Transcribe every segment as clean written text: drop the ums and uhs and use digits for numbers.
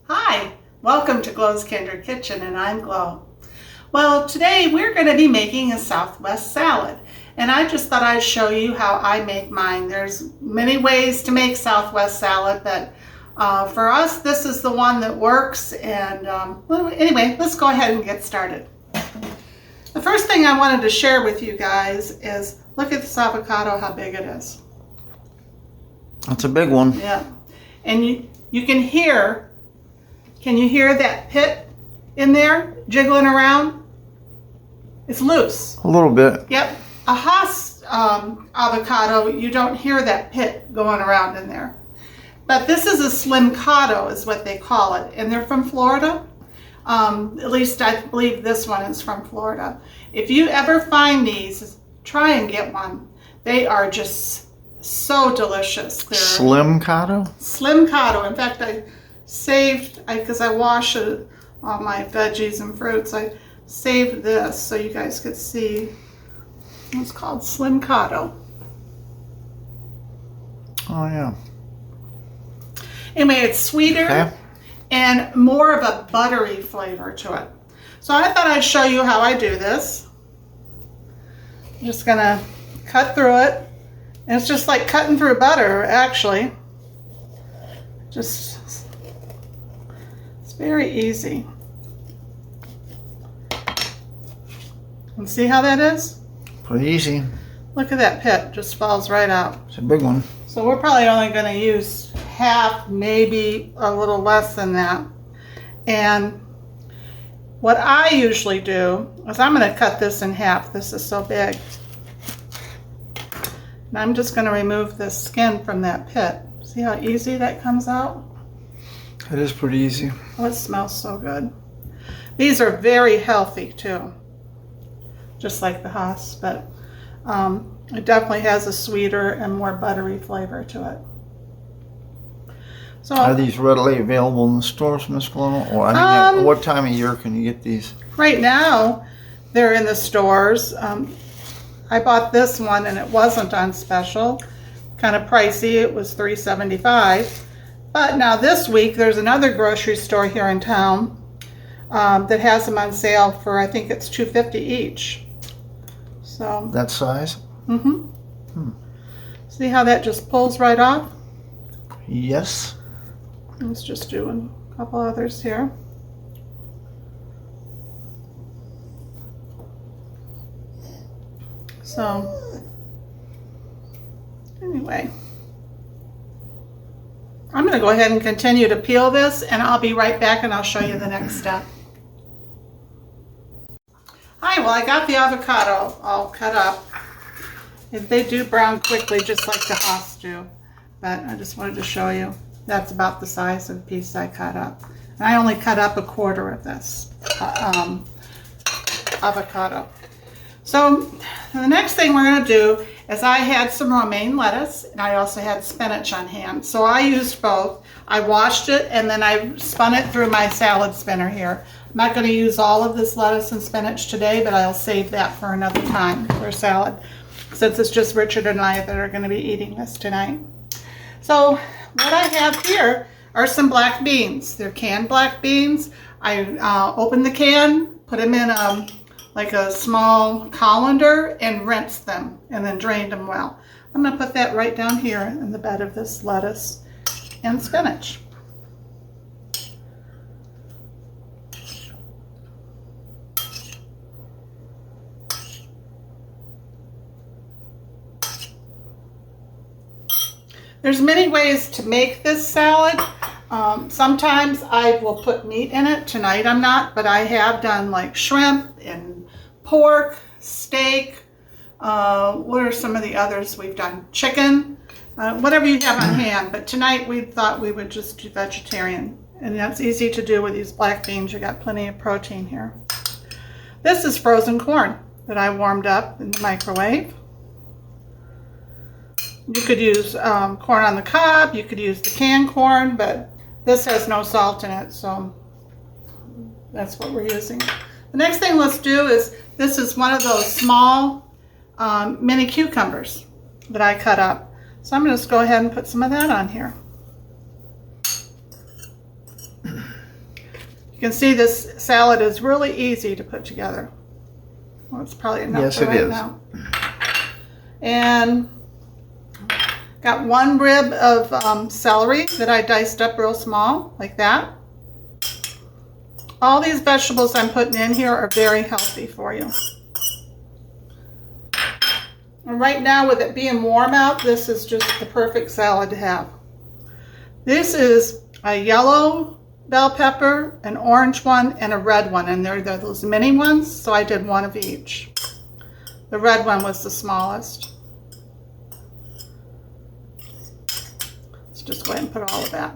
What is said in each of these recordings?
Hi, welcome to Glow's Kindred Kitchen, and I'm Glow. Well, today we're going to be making a Southwest salad, and I just thought I'd show you how I make mine. There's many ways to make Southwest salad, but for us, this is the one that works. And well, anyway, let's go ahead and get started. The first thing I wanted to share with you guys is look at this avocado, how big it is. That's a big one. Yeah, and you can hear. Can you hear that pit in there jiggling around? It's loose. A little bit. Yep. A Haas avocado, you don't hear that pit going around in there. But this is a slim Cotto is what they call it. And they're from Florida. At least I believe this one is from Florida. If you ever find these, try and get one. They are just so delicious. They're Slim Cotto? Slim Cotto. In fact, I saved, because I wash all my veggies and fruits, I saved this so you guys could see. It's called Slim Cotto. Oh, yeah. Anyway, it's sweeter and more of a buttery flavor to it. So I thought I'd show you how I do this. I'm just going to cut through it. And it's just like cutting through butter, actually. It's very easy. And see how that is? Pretty easy. Look at that pit, just falls right out. It's a big one. So we're probably only going to use half, maybe a little less than that. And what I usually do is I'm going to cut this in half. This is so big. And I'm just going to remove the skin from that pit. See how easy that comes out? It is pretty easy. Oh, it smells so good. These are very healthy too, just like the Haas, but it definitely has a sweeter and more buttery flavor to it. So, are these readily available in the stores, Miss Glow? Or what time of year can you get these? Right now, they're in the stores. I bought this one and it wasn't on special. Kind of pricey. It was $3.75. But now this week, there's another grocery store here in town that has them on sale for, I think it's $2.50 each. So that size? See how that just pulls right off? Yes. Let's just do a couple others here. So anyway, I'm going to go ahead and continue to peel this, and I'll be right back and I'll show you the next step. Hi, well, I got the avocado all cut up. They do brown quickly, just like the Haas do, but I just wanted to show you. That's about the size of the piece I cut up. And I only cut up a quarter of this avocado. So the next thing we're going to do is I had some romaine lettuce and I also had spinach on hand. So I used both. I washed it and then I spun it through my salad spinner here. I'm not going to use all of this lettuce and spinach today, but I'll save that for another time for salad, since it's just Richard and I that are going to be eating this tonight. So what I have here are some black beans. They're canned black beans. I opened the can, put them in like a small colander and rinsed them and then drained them well. I'm going to put that right down here in the bed of this lettuce and spinach. There's many ways to make this salad. Sometimes I will put meat in it. Tonight I'm not, but I have done like shrimp and pork, steak. What are some of the others we've done? Chicken, whatever you have on hand. But tonight we thought we would just do vegetarian. And that's easy to do with these black beans. You got plenty of protein here. This is frozen corn that I warmed up in the microwave. You could use corn on the cob, you could use the canned corn, but this has no salt in it, so that's what we're using. The next thing let's do is, this is one of those small mini cucumbers that I cut up. So I'm going to just go ahead and put some of that on here. can see this salad is really easy to put together. Well, it's probably enough Yes, for it right is. now. And got 1 rib of celery that I diced up real small, like that. All these vegetables I'm putting in here are very healthy for you. And right now, with it being warm out, this is just the perfect salad to have. This is a yellow bell pepper, an orange one, and a red one. And they're those mini ones, so I did 1 of each. The red one was the smallest. Let's just go ahead and put all of that.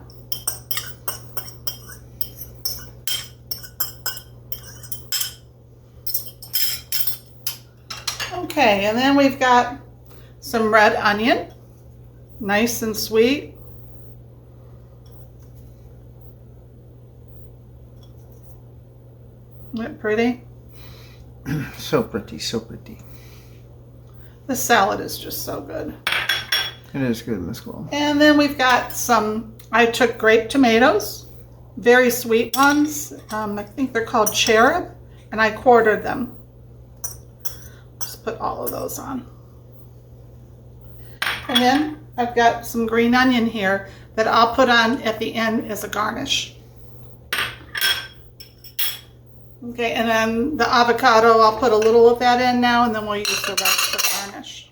Okay, and then we've got some red onion, nice and sweet. Isn't it pretty? So pretty, so pretty. The salad is just so good. It is good, Miss Glow. And then we've got some, I took grape tomatoes, very sweet ones. I think they're called Cherub, and I quartered them. Just put all of those on. And then I've got some green onion here that I'll put on at the end as a garnish. Okay, and then the avocado, I'll put a little of that in now, and then we'll use the rest for garnish.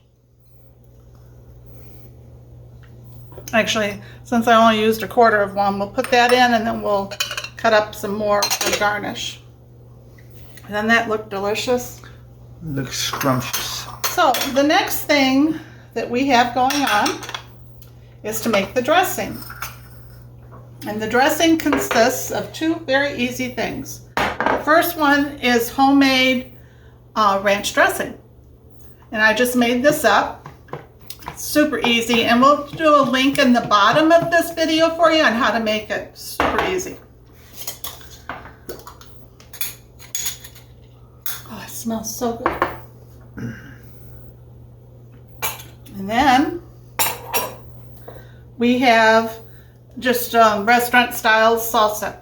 Actually, since I only used a quarter of one, we'll put that in, and then we'll cut up some more for garnish. Doesn't that look delicious? Looks scrumptious. So the next thing that we have going on is to make the dressing. And the dressing consists of 2 very easy things. The first one is homemade ranch dressing. And I just made this up. It's super easy, and we'll do a link in the bottom of this video for you on how to make it super easy. Oh, it smells so good. And then we have just restaurant style salsa.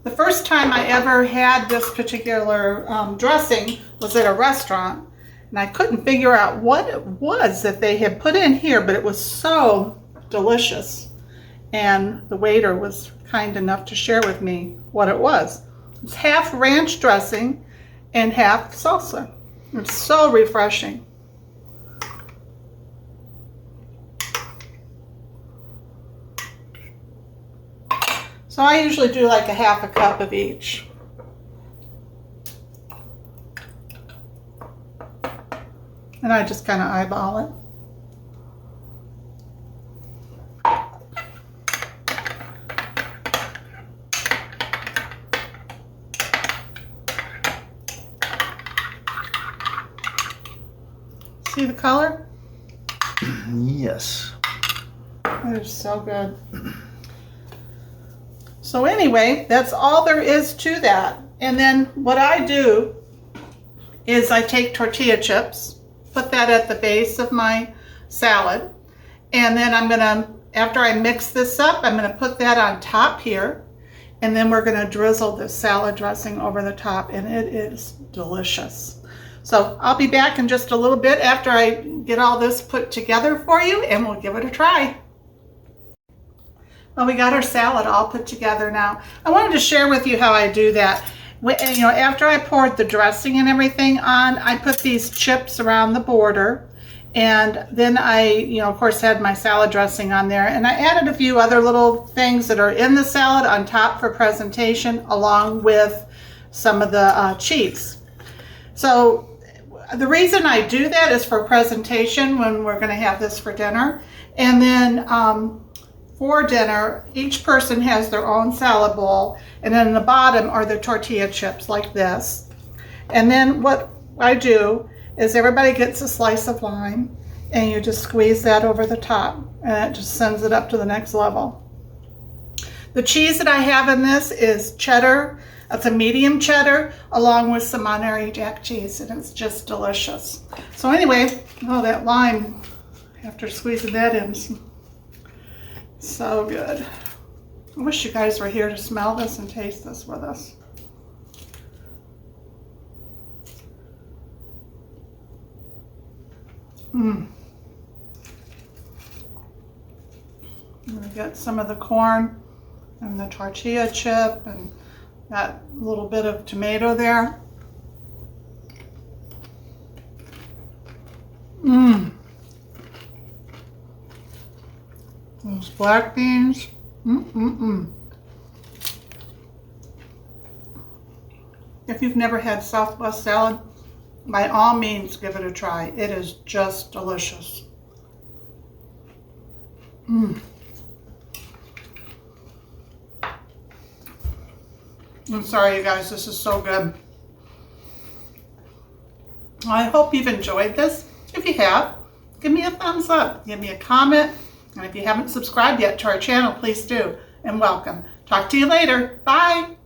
The first time I ever had this particular dressing was at a restaurant, and I couldn't figure out what it was that they had put in here, but it was so delicious. And the waiter was kind enough to share with me what it was. It's half ranch dressing and half salsa. It's so refreshing. So I usually do like a half a cup of each. And I just kind of eyeball it. See the color? Yes. It is so good. So anyway, that's all there is to that. And then what I do is I take tortilla chips, put that at the base of my salad, and then I'm gonna, after I mix this up, I'm gonna put that on top here, and then we're gonna drizzle the salad dressing over the top, and it is delicious. So I'll be back in just a little bit after I get all this put together for you, and we'll give it a try. Well, we got our salad all put together now. I wanted to share with you how I do that. You know, after I poured the dressing and everything on, I put these chips around the border, and then I, you know, of course, had my salad dressing on there, and I added a few other little things that are in the salad on top for presentation, along with some of the cheese. So the reason I do that is for presentation when we're going to have this for dinner, and then for dinner, each person has their own salad bowl, and then in the bottom are the tortilla chips like this. And then what I do is everybody gets a slice of lime, and you just squeeze that over the top, and it just sends it up to the next level. The cheese that I have in this is cheddar. It's a medium cheddar along with some Monterey Jack cheese, and it's just delicious. So anyway, oh, that lime, after squeezing that in, so good. I wish you guys were here to smell this and taste this with us. Mmm. We get some of the corn and the tortilla chip and that little bit of tomato there. Mmm. Those black beans. If you've never had Southwest salad, by all means give it a try. It is just delicious. I'm sorry, you guys, this is so good. I hope you've enjoyed this. If you have, give me a thumbs up, give me a comment, and if you haven't subscribed yet to our channel, please do, and welcome. Talk to you later. Bye.